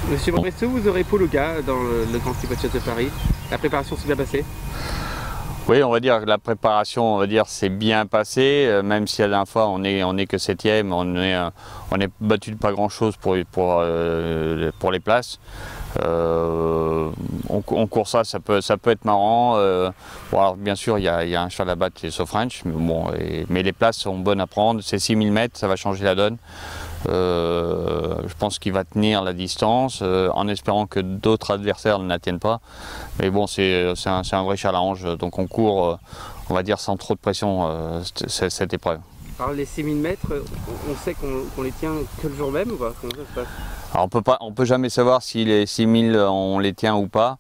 Monsieur Bresso, vous aurez Paul Augat dans le Grand Prix de Paris. La préparation s'est bien passée? Oui, on va dire que la préparation, s'est bien passée, même si à la dernière fois on est que 7e, on est battu de pas grand chose pour les places. On court ça peut être marrant. Bon, alors bien sûr il y a un cheval à battre qui est Sofrench, mais bon, mais les places sont bonnes à prendre. C'est 6000 mètres, ça va changer la donne. Je pense qu'il va tenir la distance en espérant que d'autres adversaires ne la tiennent pas. Mais bon, c'est un vrai challenge, donc on court, on va dire, sans trop de pression cette épreuve. Alors les 6000 mètres, on sait qu'on les tient que le jour même ou pas? Comment ça se passe? Alors on peut jamais savoir si les 6000 on les tient ou pas.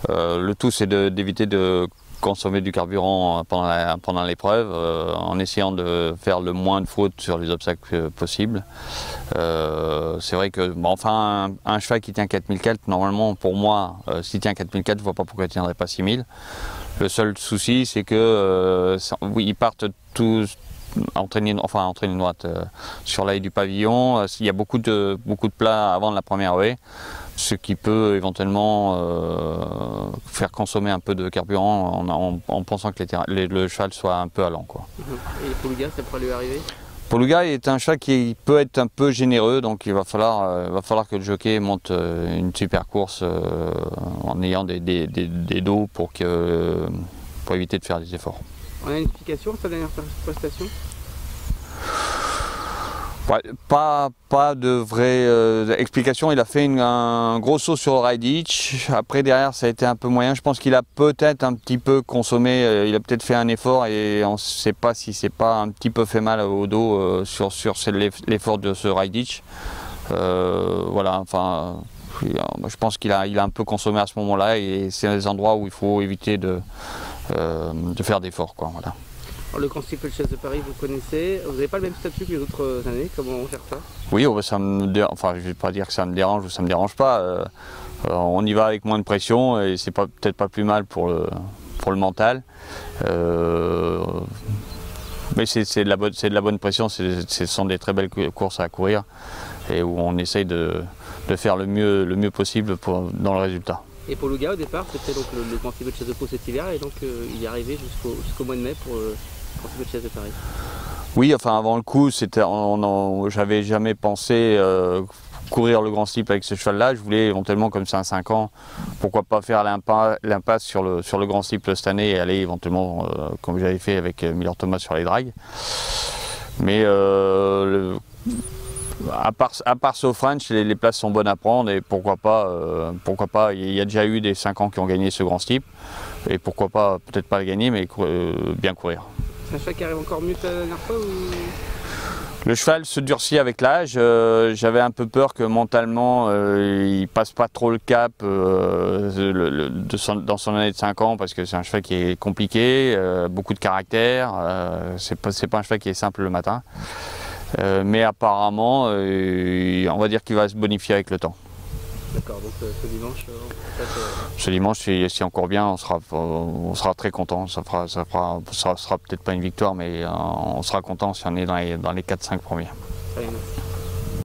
Le tout c'est d'éviter de consommer du carburant pendant l'épreuve, en essayant de faire le moins de fautes sur les obstacles possible. C'est vrai que, bon, enfin, un cheval qui tient 4004, normalement pour moi, s'il tient 4004, je ne vois pas pourquoi il ne tiendrait pas 6000. Le seul souci c'est que oui, ils partent tous entraîner droite sur l'aile du pavillon. Il y a beaucoup de plats avant la première haie, ce qui peut éventuellement faire consommer un peu de carburant en pensant que le cheval soit un peu allant, quoi. Et Paul Augat, ça pourrait lui arriver? Paul Augat est un cheval qui peut être un peu généreux, donc il va falloir que le jockey monte une super course en ayant des dos pour éviter de faire des efforts. On a une explication sur sa dernière prestation? Ouais, pas de vraie explication. Il a fait un gros saut sur le ride hitch. Après, derrière, ça a été un peu moyen. Je pense qu'il a peut-être un petit peu consommé. Il a peut-être fait un effort et on ne sait pas si c'est pas un petit peu fait mal au dos sur l'effort de ce ride hitch. Voilà, enfin, je pense qu'il a un peu consommé à ce moment-là et c'est des endroits où il faut éviter de faire d'efforts, quoi. Voilà. Alors, le Grand Prix de Paris, vous connaissez, vous n'avez pas le même statut que les autres années, comment on gère ça? Oui, ça enfin, je ne vais pas dire que ça me dérange ou ça ne me dérange pas. On y va avec moins de pression et c'est peut-être pas plus mal pour le mental. Mais c'est de la bonne pression, ce sont des très belles courses à courir et où on essaye de faire le mieux possible dans le résultat. Et Paul Augat, au départ, c'était donc le Grand Prix de Château cet hiver et donc il est arrivé jusqu'au mois de mai pour le Grand Prix de Paris. Oui, enfin avant le coup, j'avais jamais pensé courir le Grand Slip avec ce cheval-là. Je voulais éventuellement, comme c'est un 5 ans, pourquoi pas faire l'impasse sur le Grand Slip cette année et aller éventuellement, comme j'avais fait avec Miller Thomas sur les dragues. Mais à part Sofrench, les places sont bonnes à prendre et pourquoi pas, il y a déjà eu des 5 ans qui ont gagné ce Grand Slip et pourquoi pas, peut-être pas le gagner, mais bien courir. C'est un cheval qui arrive encore mieux que la dernière fois ou... Le cheval se durcit avec l'âge. J'avais un peu peur que mentalement il passe pas trop le cap dans son année de 5 ans parce que c'est un cheval qui est compliqué, beaucoup de caractère. C'est pas un cheval qui est simple le matin. Mais apparemment, on va dire qu'il va se bonifier avec le temps. D'accord, donc ce dimanche, ce dimanche, si encore bien, on sera très content. Ça sera peut-être pas une victoire, mais on sera content si on est dans les 4-5 premiers. Très bien, merci.